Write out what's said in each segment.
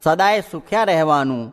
સદાય સુખ્યા રહેવાનું.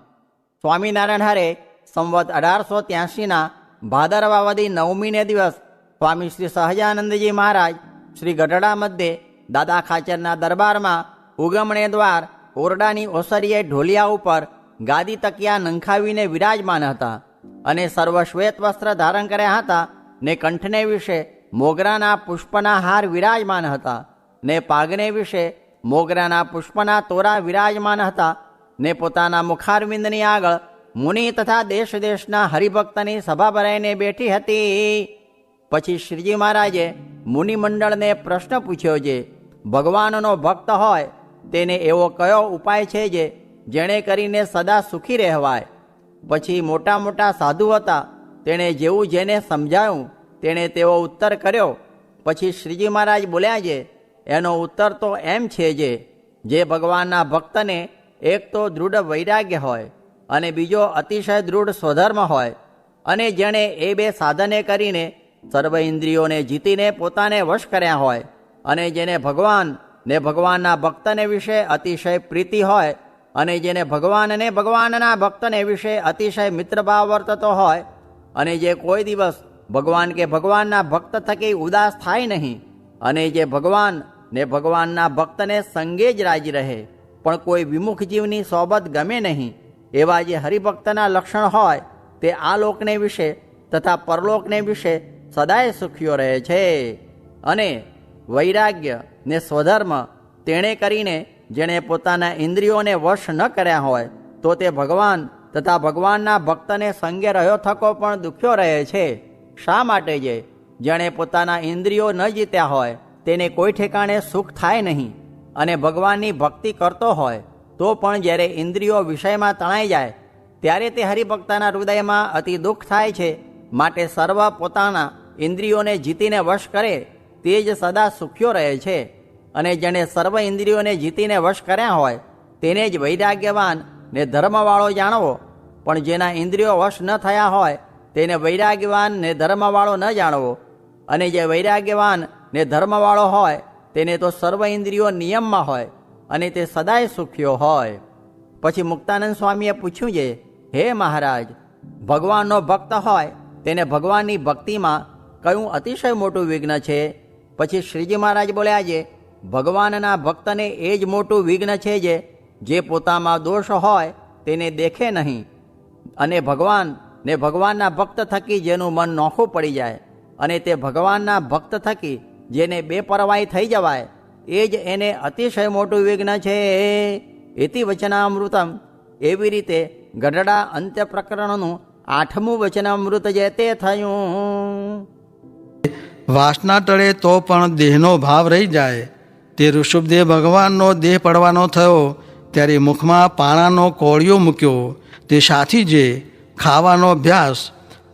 સ્વામિનારાયણ હરે સંવત 1883ના ભાદરવાવદી 9મીને દિવસ સ્વામી શ્રી સહજાનંદજી મહારાજ શ્રી ગઢડા મધ્યે દાદા ખાચરના દરબારમાં ઉગમણે દ્વાર ઓરડાની ઓસરીએ ઢોલિયા ઉપર ગાદી તકિયા નંખાવીને વિરાજમાન હતા અને સર્વ શ્વેત વસ્ત્ર ધારણ કર્યા હતા ને કંઠને વિશે મોગરાના પુષ્પના હાર વિરાજમાન હતા ને પાગને વિશે મોગરાના પુષ્પના તોરા વિરાજમાન હતા ને પોતાના મુખારવિંદની આગળ મુનિ તથા દેશ દેશના હરિભક્તની સભા ભરાઈને બેઠી હતી. પછી શ્રીજી મહારાજે મુનિમંડળને પ્રશ્ન પૂછ્યો છે, ભગવાનનો ભક્ત હોય તેને એવો કયો ઉપાય છે જેણે કરીને સદા સુખી રહેવાય? પછી મોટા મોટા સાધુ હતા, તેણે જેવું જેને સમજાયું તેણે તેવો ઉત્તર કર્યો. પછી શ્રીજી મહારાજ બોલ્યા છે, એનો ઉત્તર તો એમ છે જે ભગવાનના ભક્તને એક તો દૃઢ વૈરાગ્ય હોય અને બીજો અતિશય દૃઢ સ્વધર્મ હોય અને જેણે એ બે સાધને કરીને સર્વ ઇન્દ્રિયોને જીતીને પોતાને વશ કર્યા હોય અને જેને ભગવાન ને ભગવાનના ભક્તને વિશે અતિશય પ્રીતિ હોય અને જેને ભગવાનને ભગવાનના ભક્તને વિશે અતિશય મિત્રભાવ વર્તતો હોય અને જે કોઈ દિવસ ભગવાન કે ભગવાનના ભક્ત થકી ઉદાસ થાય નહીં અને જે ભગવાન ને ભગવાનના ભક્તને સંગે જ રાજી રહે પણ કોઈ વિમુખ જીવની સોબત ગમે નહીં, એવા જે હરિભક્તના લક્ષણ હોય તે આ લોકને વિશે તથા પરલોકને વિશે સદાય સુખીઓ રહે છે. અને વૈરાગ્ય ને સ્વધર્મ તેણે કરીને જેણે પોતાના ઇન્દ્રિયોને વશ ન કર્યા હોય તો તે ભગવાન તથા ભગવાનના ભક્તને સંગે રહ્યો થકો પણ દુખ્યો રહે છે. શા માટે? જેણે પોતાના ઇન્દ્રિયો ન જીત્યા હોય તેને કોઈ ઠેકાણે સુખ થાય નહીં અને ભગવાનની ભક્તિ કરતો હોય તો પણ જ્યારે ઇન્દ્રિયો વિષયમાં તણાઈ જાય ત્યારે તે હરિભક્તના હૃદયમાં અતિ દુઃખ થાય છે. માટે સર્વ પોતાના ઇન્દ્રિયોને જીતીને વશ કરે તે જ સદા સુખ્યો રહે છે. અને જેણે સર્વ ઇન્દ્રિયોને જીતીને વશ કર્યા હોય તેને જ વૈરાગ્યવાન ને ધર્મવાળો જાણવો, પણ જેના ઇન્દ્રિયો વશ ન થયા હોય તેને વૈરાગ્યવાન ને ધર્મવાળો ન જાણવો. અને જે વૈરાગ્યવાન ને ધર્મવાળો હોય તેને તો સર્વ ઇન્દ્રિયો નિયમમાં હોય અને તે સદાય સુખ્યો હોય. પછી મુક્તાનંદ સ્વામીએ પૂછ્યું છે, હે મહારાજ, ભગવાનનો ભક્ત હોય તેને ભગવાનની ભક્તિમાં કયું અતિશય મોટું વિઘ્ન છે? પછી શ્રીજી મહારાજ બોલ્યા છે, ભગવાનના ભક્તને એ જ મોટું વિઘ્ન છે જે પોતામાં દોષ હોય તેને દેખે નહીં અને ભગવાન ને ભગવાનના ભક્ત થકી જેનું મન નોખું પડી જાય અને તે ભગવાનના ભક્ત થકી જેને બેપરવાઈ થઈ જવાય એ જ એને અતિશય મોટું વિઘ્ન છે. એતિ વચનામૃતમ. એવી રીતે ગઢડા અંત્ય પ્રકરણનું 8મું વચનામૃત જે તે થયું. વાસના ટળે તો પણ દેહનો ભાવ રહી જાય. તે ઋષભદેવ ભગવાનનો દેહ પડવાનો થયો ત્યારે મુખમાં પાણાનો કોળિયો મૂક્યો. તે સાથી જે ખાવાનો અભ્યાસ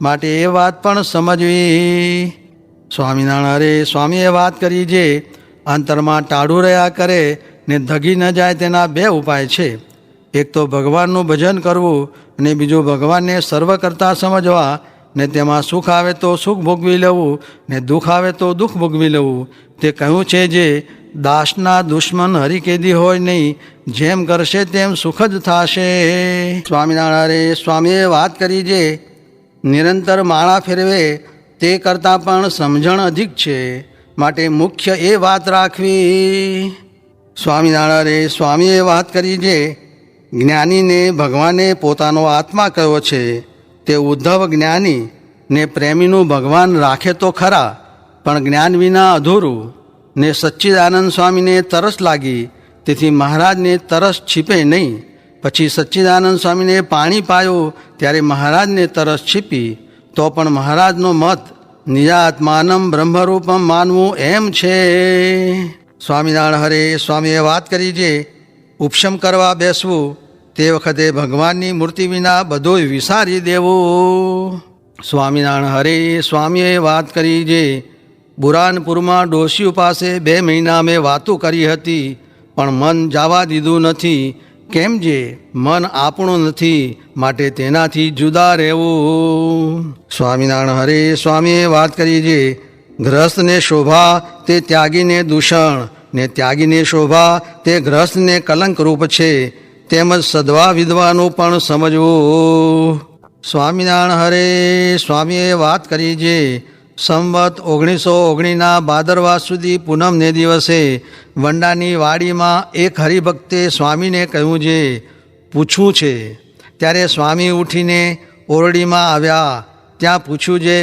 માટે એ વાત પણ સમજવી. સ્વામિનારાયણ હરે સ્વામીએ વાત કરી જે અંતરમાં ટાળું રહ્યા કરે ને ધગી ન જાય તેના 2 ઉપાય છે. એક તો ભગવાનનું ભજન કરવું અને બીજું ભગવાનને સર્વ કરતા સમજવા ને તેમાં સુખ આવે તો સુખ ભોગવી લેવું ને દુઃખ આવે તો દુઃખ ભોગવી લેવું. તે કહ્યું છે જે દાસના દુશ્મન હરિકેદી હોય નહીં, જેમ કરશે તેમ સુખ જ થશે. સ્વામિનારાયણ સ્વામીએ વાત કરી જે નિરંતર માળા ફેરવે તે કરતાં પણ સમજણ અધિક છે, માટે મુખ્ય એ વાત રાખવી. સ્વામિનારાયણ સ્વામીએ વાત કરી જે જ્ઞાનીને ભગવાને પોતાનો આત્મા કહ્યો છે. તે ઉદ્ધવ જ્ઞાની ને પ્રેમીનું ભગવાન રાખે તો ખરા, પણ જ્ઞાન વિના અધૂરું. ને સચ્ચિદાનંદ સ્વામીને તરસ લાગી તેથી મહારાજને તરસ છીપે નહીં. પછી સચ્ચિદાનંદ સ્વામીને પાણી પાયું ત્યારે મહારાજને તરસ છીપી. તો પણ મહારાજનો મત નિજાત્માનમ બ્રહ્મરૂપમ માનવું એમ છે. સ્વામિનારાયણ હરે સ્વામીએ વાત કરી જે ઉપશમ કરવા બેસવું તે વખતે ભગવાનની મૂર્તિ વિના બધું વિસારી દેવું. સ્વામિનારાયણ હરે સ્વામીએ વાત કરી જે બુરાનપુરમાં ડોશીઓ પાસે 2 મહિના મેં વાતો કરી હતી પણ મન જવા દીધું નથી. કેમ જે મન આપણું નથી, માટે તેનાથી જુદા રહેવું. સ્વામિનારાયણ હરે સ્વામીએ વાત કરી જે ગ્રહસ્થને શોભા તે ત્યાગીને દૂષણ ને ત્યાગીને શોભા તે ગ્રહસ્થને કલંક રૂપ છે. તેમજ સદવા વિધવાનું પણ સમજવું. સ્વામિનારાયણ હરે સ્વામીએ વાત કરી છે. સંવત 1919ના ભાદરવા સુધી પૂનમને દિવસે વંડાની વાડીમાં એક હરિભક્તે સ્વામીને કહ્યું છે, પૂછવું છે. ત્યારે સ્વામી ઉઠીને ઓરડીમાં આવ્યા. ત્યાં પૂછ્યું છે,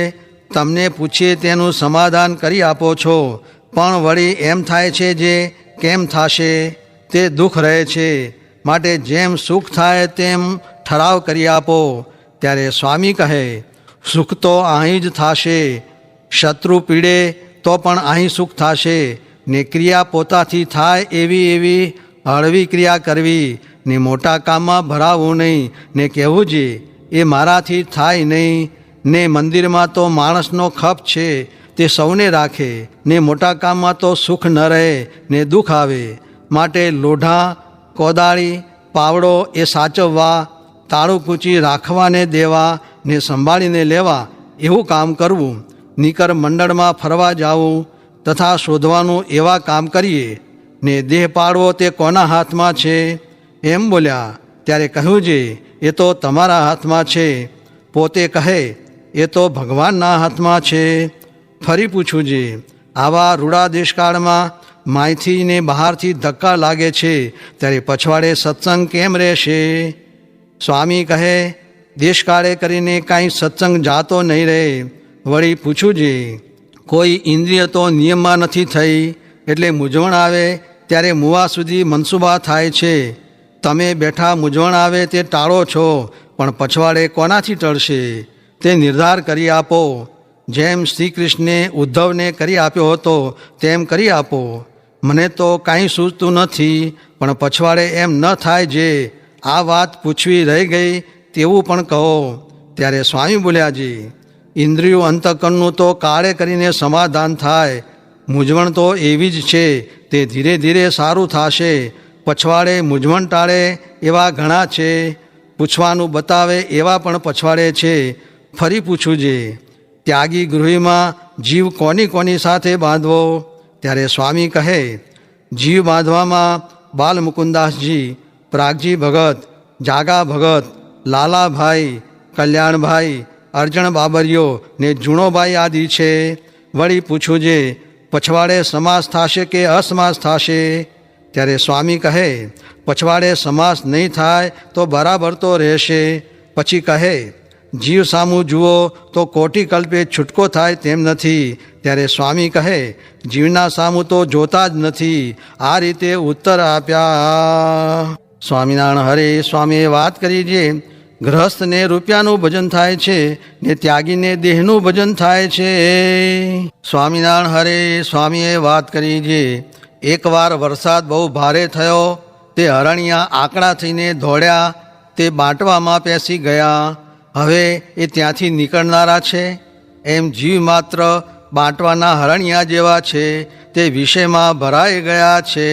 તમને પૂછીએ તેનું સમાધાન કરી આપો છો, પણ વળી એમ થાય છે જે કેમ થશે તે દુઃખ રહે છે, માટે જેમ સુખ થાય તેમ ઠરાવ કરી આપો. ત્યારે સ્વામી કહે, સુખ તો અહીં જ થશે, શત્રુ પીડે તો પણ અહીં સુખ થશે, ને ક્રિયા પોતાથી થાય એવી હળવી ક્રિયા કરવી, ને મોટા કામમાં ભરાવવું નહીં, ને કહેવું છે એ મારાથી થાય નહીં, ને મંદિરમાં તો માણસનો ખપ છે તે સૌને રાખે, ને મોટા કામમાં તો સુખ ન રહે ને દુઃખ આવે, માટે લોઢા કોદાળી પાવડો એ સાચવવા, તાળું કૂચી રાખવાને દેવા ને સંભાળીને લેવા એવું કામ કરવું, નીકર મંડળમાં ફરવા જાવું તથા શોધવાનું એવા કામ કરીએ, ને દેહ પાડવો તે કોના હાથમાં છે એમ બોલ્યા. ત્યારે કહ્યું છે એ તો તમારા હાથમાં છે. પોતે કહે એ તો ભગવાનના હાથમાં છે. ફરી પૂછું છે, આવા રૂડા દેશકાળમાં માયથી ને બહારથી ધક્કા લાગે છે, ત્યારે પછવાડે સત્સંગ કેમ રહેશે? સ્વામી કહે, દેશકાળે કરીને કાંઈ સત્સંગ જાતો નહીં રહે. વળી પૂછું છે, કોઈ ઇન્દ્રિય તો નિયમમાં નથી થઈ, એટલે મૂંઝવણ આવે ત્યારે મુવા સુધી મનસુબા થાય છે. તમે બેઠા મૂંઝવણ આવે તે ટાળો છો, પણ પછવાડે કોનાથી ટળશે તે નિર્ધાર કરી આપો. જેમ શ્રી કૃષ્ણે ઉદ્ધવને કરી આપ્યો હતો તેમ કરી આપો. મને તો કાંઈ સૂઝતું નથી, પણ પછવાડે એમ ન થાય જે આ વાત પૂછવી રહી ગઈ તેવું પણ કહો. ત્યારે સ્વામી બોલ્યા છે, ઇન્દ્રિયો અંતઃકરણનું તો કાળે કરીને સમાધાન થાય. મૂંઝવણ તો એવી જ છે, તે ધીરે ધીરે સારું થશે. પછવાડે મૂંઝવણ ટાળે એવા ઘણા છે, પૂછવાનું બતાવે એવા પણ પછવાડે છે. ફરી પૂછવું છે, ત્યાગી ગૃહીમાં જીવ કોની સાથે બાંધવો? ત્યારે સ્વામી કહે, જીવ બાંધવામાં બાલમુકુદાસજી, પ્રાગજી ભગત, જાગા ભગત, લાલાભાઈ, કલ્યાણભાઈ, અર્જણ બાબરિયો ને જુણોભાઈ આદિ છે. વળી પૂછવું છે, પછવાડે સમાસ થશે કે અસમાસ થશે? ત્યારે સ્વામી કહે, પછવાડે સમાસ નહીં થાય તો બરાબર તો રહેશે. પછી કહે, જીવ સામું જુઓ તો કોટી કલ્પે છૂટકો થાય તેમ નથી. ત્યારે સ્વામી કહે, જીવના સામું તો જોતા જ નથી. આ રીતે ઉત્તર આપ્યા. સ્વામિનારાયણ હરે સ્વામીએ વાત કરી છે, ગૃહસ્થને રૂપિયાનું ભજન થાય છે ને ત્યાગીને દેહનું ભજન થાય છે. સ્વામિનારાયણ હરે સ્વામીએ વાત કરી છે, એકવાર વરસાદ બહુ ભારે થયો, તે હરણિયા આકડા થઈને દોડ્યા, તે બાંટવામાં પેસી ગયા. હવે એ ત્યાંથી નીકળનારા છે. એમ જીવ માત્ર બાંટવાના હરણિયા જેવા છે, તે વિષયમાં ભરાઈ ગયા છે.